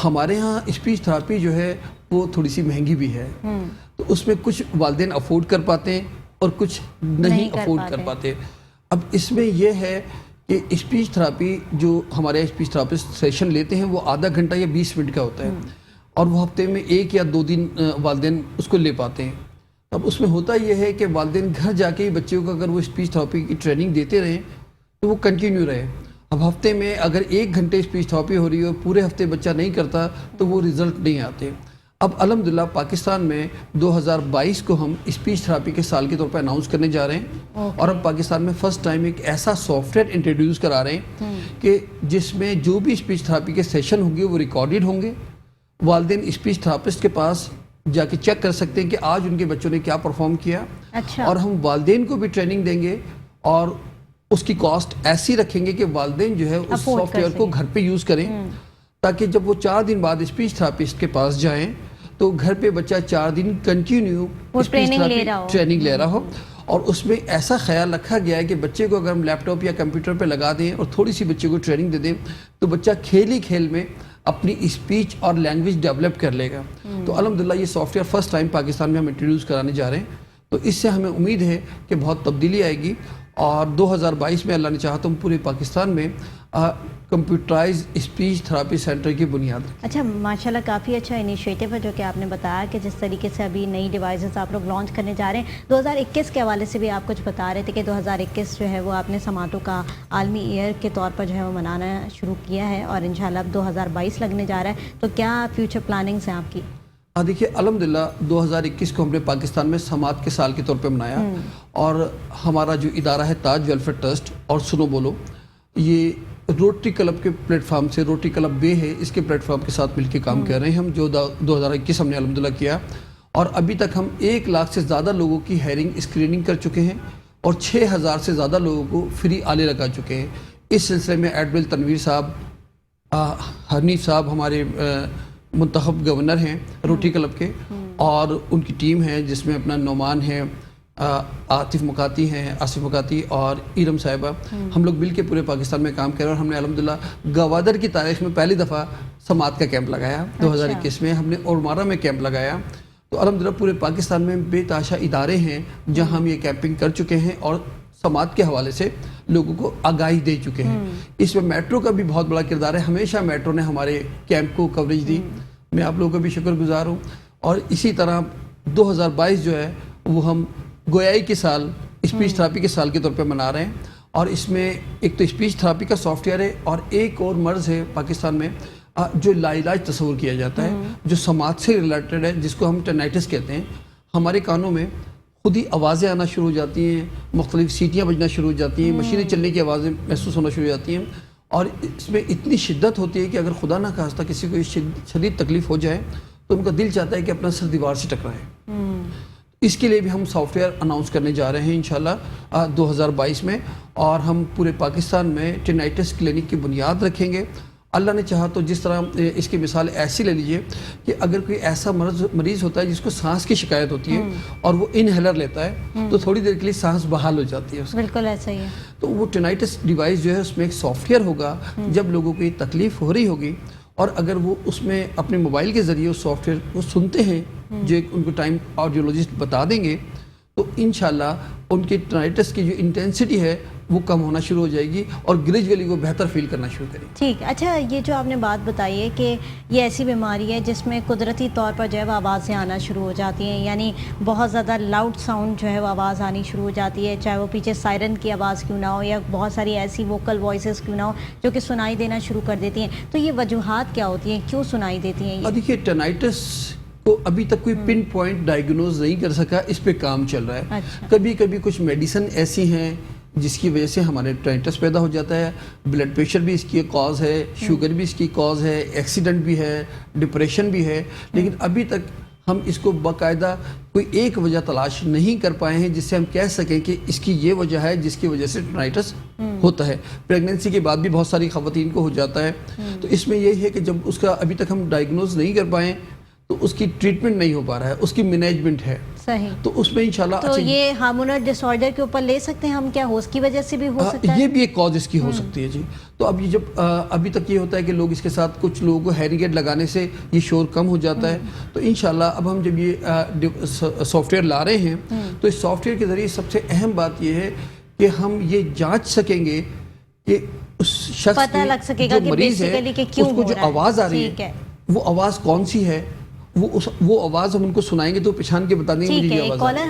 ہمارے ہاں speech therapy جو ہے وہ تھوڑی سی مہنگی بھی ہے، تو اس میں کچھ والدین افورڈ کر پاتے ہیں اور کچھ نہیں افورڈ کر پاتے۔ اب اس میں یہ ہے کہ اسپیچ تھراپی جو ہمارے اسپیچ تھراپسٹ سیشن لیتے ہیں وہ آدھا گھنٹہ یا 20 منٹ کا ہوتا ہے، اور وہ ہفتے میں 1 یا 2 دن والدین اس کو لے پاتے ہیں۔ اب اس میں ہوتا یہ ہے کہ والدین گھر جا کے ہی بچوں کو اگر وہ اسپیچ تھراپی کی ٹریننگ دیتے رہیں تو وہ کنٹینیو رہے۔ اب ہفتے میں اگر 1 گھنٹے اسپیچ تھراپی ہو رہی ہے اور پورے ہفتے بچہ نہیں کرتا تو وہ رزلٹ نہیں آتے۔ اب الحمدللہ پاکستان میں 2022 کو ہم اسپیچ تھراپی کے سال کے طور پر اناؤنس کرنے جا رہے ہیں، اور ہم پاکستان میں فرسٹ ٹائم ایک ایسا سافٹ ویئر انٹروڈیوس کرا رہے ہیں کہ جس میں جو بھی اسپیچ تھراپی کے سیشن ہوں گے وہ ریکارڈڈ ہوں گے۔ والدین اسپیچ تھراپسٹ کے پاس جا کے چیک کر سکتے ہیں کہ آج ان کے بچوں نے کیا پرفارم کیا، اور ہم والدین کو بھی ٹریننگ دیں گے اور اس کی کاسٹ ایسی رکھیں گے کہ والدین جو ہے اس سافٹ ویئر کو گھر پہ یوز کریں، تاکہ جب وہ 4 دن بعد اسپیچ تھراپسٹ کے پاس جائیں تو گھر پہ بچہ 4 دن کنٹینیو ٹریننگ لے رہا ہو۔ اور اس میں ایسا خیال رکھا گیا ہے کہ بچے کو اگر ہم لیپ ٹاپ یا کمپیوٹر پہ لگا دیں اور تھوڑی سی بچے کو ٹریننگ دے دیں تو بچہ کھیل ہی کھیل میں اپنی اسپیچ اور لینگویج ڈیولپ کر لے گا۔ تو الحمدللہ یہ soft where first time Pakistan میں ہم انٹروڈیوس کرانے جا رہے ہیں، تو اس سے ہمیں امید ہے کہ بہت تبدیلی آئے گی، اور 2022 میں اللہ نے چاہا تو ہم پورے پاکستان میں کمپیوٹرائز اسپیچ تھراپی سینٹر کی بنیاد رکھیں۔ اچھا، ماشاءاللہ کافی اچھا انیشیٹو ہے جو کہ آپ نے بتایا کہ جس طریقے سے ابھی نئی ڈیوائسز آپ لوگ لانچ کرنے جا رہے ہیں۔ 2021 کے حوالے سے بھی آپ کچھ بتا رہے تھے کہ 2021 جو ہے وہ آپ نے سماعتوں کا عالمی ایئر کے طور پر جو ہے وہ منانا شروع کیا ہے، اور انشاءاللہ اب 2022 لگنے جا رہا ہے، تو کیا فیوچر پلاننگس ہیں آپ کی؟ دیکھیے الحمدللہ 2021 کو ہم نے پاکستان میں سماعت کے سال کے طور پہ منایا، اور ہمارا جو ادارہ ہے تاج ویلفیئر ٹرسٹ اور سنو بولو، یہ روٹری کلب کے پلیٹ فارم سے، روٹری کلب بے ہے اس کے پلیٹ فارم کے ساتھ مل کے کام کر رہے ہیں ہم، جو 2021 ہم نے الحمدللہ کیا، اور ابھی تک ہم 1 لاکھ سے زیادہ لوگوں کی ہیئرنگ اسکریننگ کر چکے ہیں، اور 6000 سے زیادہ لوگوں کو فری آلے لگا چکے ہیں۔ اس سلسلے میں ایڈمرل تنویر صاحب، حنیف صاحب ہمارے منتخب گورنر ہیں روٹری کلب کے، اور ان کی ٹیم ہے جس میں اپنا نعمان ہے، آصف مکاتی اور ایرم صاحبہ، ہم لوگ مل کے پورے پاکستان میں کام کر رہے ہیں، اور ہم نے الحمدللہ گوادر کی تاریخ میں پہلی دفعہ سماعت کا کیمپ لگایا۔ 2021 میں ہم نے اورمارا میں کیمپ لگایا، تو الحمدللہ پورے پاکستان میں بے تحاشا ادارے ہیں جہاں ہم یہ کیمپنگ کر چکے ہیں اور سماعت کے حوالے سے لوگوں کو آگاہی دے چکے ہیں۔ اس میں میٹرو کا بھی بہت بڑا کردار ہے، ہمیشہ میٹرو نے ہمارے کیمپ کو کوریج دی، میں آپ لوگوں کا بھی شکر گزار ہوں۔ اور اسی طرح 2022 جو ہے وہ ہم گویائی کے سال، اسپیچ تھراپی کے سال کے طور پہ منا رہے ہیں، اور اس میں ایک تو اسپیچ تھراپی کا سافٹ ویئر ہے، اور ایک اور مرض ہے پاکستان میں جو لاعلاج تصور کیا جاتا ہے، جو سماعت سے ریلیٹڈ ہے، جس کو ہم ٹینائٹس کہتے ہیں۔ ہمارے کانوں میں خود ہی آوازیں آنا شروع ہو جاتی ہیں، مختلف سیٹیاں بجنا شروع ہو جاتی ہیں، مشینیں چلنے کی آوازیں محسوس ہونا شروع ہو جاتی ہیں، اور اس میں اتنی شدت ہوتی ہے کہ اگر خدا نہ خواستہ کسی کو شدید تکلیف ہو جائے تو ان کا دل چاہتا ہے کہ اپنا سر دیوار سے ٹکرائے۔ اس کے لیے بھی ہم سافٹ ویئر اناؤنس کرنے جا رہے ہیں انشاءاللہ 2022 میں، اور ہم پورے پاکستان میں ٹینائٹس کلینک کی بنیاد رکھیں گے۔ اللہ نے چاہا تو جس طرح اس کی مثال ایسی لے لیجئے کہ اگر کوئی ایسا مریض ہوتا ہے جس کو سانس کی شکایت ہوتی ہے اور وہ انہیلر لیتا ہے تو تھوڑی دیر کے لیے سانس بحال ہو جاتی ہے، بالکل ایسا ہی ہے۔ تو وہ ٹینائٹس ڈیوائس جو ہے اس میں ایک سافٹ ویئر ہوگا، جب لوگوں کو یہ تکلیف ہو رہی ہوگی اور اگر وہ اس میں اپنے موبائل کے ذریعے اس سافٹ ویئر کو سنتے ہیں جو ان کو ٹائم آڈیولوجسٹ بتا دیں گے، تو انشاءاللہ ان کی ٹینائٹس کی جو انٹینسٹی ہے وہ کم ہونا شروع ہو جائے گی اور گریجولی وہ بہتر فیل کرنا شروع کرے گی۔ ٹھیک، اچھا یہ جو آپ نے بات بتائی ہے کہ یہ ایسی بیماری ہے جس میں قدرتی طور پر جو ہے وہ آوازیں آنا شروع ہو جاتی ہیں، یعنی بہت زیادہ لاؤڈ ساؤنڈ جو ہے وہ آواز آنی شروع ہو جاتی ہے، چاہے وہ پیچھے سائرن کی آواز کیوں نہ ہو یا بہت ساری ایسی ووکل وائسز کیوں نہ ہو جو کہ سنائی دینا شروع کر دیتی ہیں، تو یہ وجوہات کیا ہوتی ہیں، کیوں سنائی دیتی ہیں یہ؟ دیکھیے ٹینائٹس کو ابھی تک کوئی پن پوائنٹ ڈائیگنوز نہیں کر سکا، اس پہ کام چل رہا ہے۔ کبھی کبھی کچھ میڈیسن ایسی ہیں جس کی وجہ سے ہمارے ٹینائٹس پیدا ہو جاتا ہے، بلڈ پریشر بھی اس کی کاز ہے، شوگر بھی اس کی کاز ہے، ایکسیڈنٹ بھی ہے، ڈپریشن بھی ہے، لیکن ابھی تک ہم اس کو باقاعدہ کوئی ایک وجہ تلاش نہیں کر پائے ہیں جس سے ہم کہہ سکیں کہ اس کی یہ وجہ ہے جس کی وجہ سے ٹینائٹس ہوتا ہے۔ پریگننسی کے بعد بھی بہت ساری خواتین کو ہو جاتا ہے، تو اس میں یہ ہے کہ جب اس کا ابھی تک ہم ڈائیگنوز نہیں کر پائے تو اس کی ٹریٹمنٹ نہیں ہو پا رہا ہے، اس کی مینجمنٹ ہے، صحیح. تو اس میں انشاءاللہ تو یہ ہارمونل ڈس آرڈر کے اوپر لے سکتے ہیں ہم کیا، ہوش کی وجہ سے بھی ہو سکتا ہے؟ یہ بھی ایک کاز اس کی ہو سکتی ہے جی. تو اب یہ جب ابھی تک یہ ہوتا ہے کہ لوگ اس کے ساتھ کچھ لوگوں کو ہیئرنگ ایڈ لگانے سے یہ شور کم ہو جاتا ہے. تو انشاءاللہ اب ہم جب یہ سافٹ ویئر لا رہے ہیں تو اس سافٹ ویئر کے ذریعے سب سے اہم بات یہ ہے کہ ہم یہ جانچ سکیں گے کہ اس شخص پتہ لگ سکے گا جو کہ مریض ہے بیسیکلی کہ کیوں اس کو ہو جو رہا ہے. آواز آ رہی ٹھیک ہے ہے. وہ آواز کون سی ہے، وہ آواز ہم ان کو سنائیں گے تو پہچان کے بتا دیں گے مجھے ٹھیک یہ ہے. آواز ایک آ رہی ہے. کالر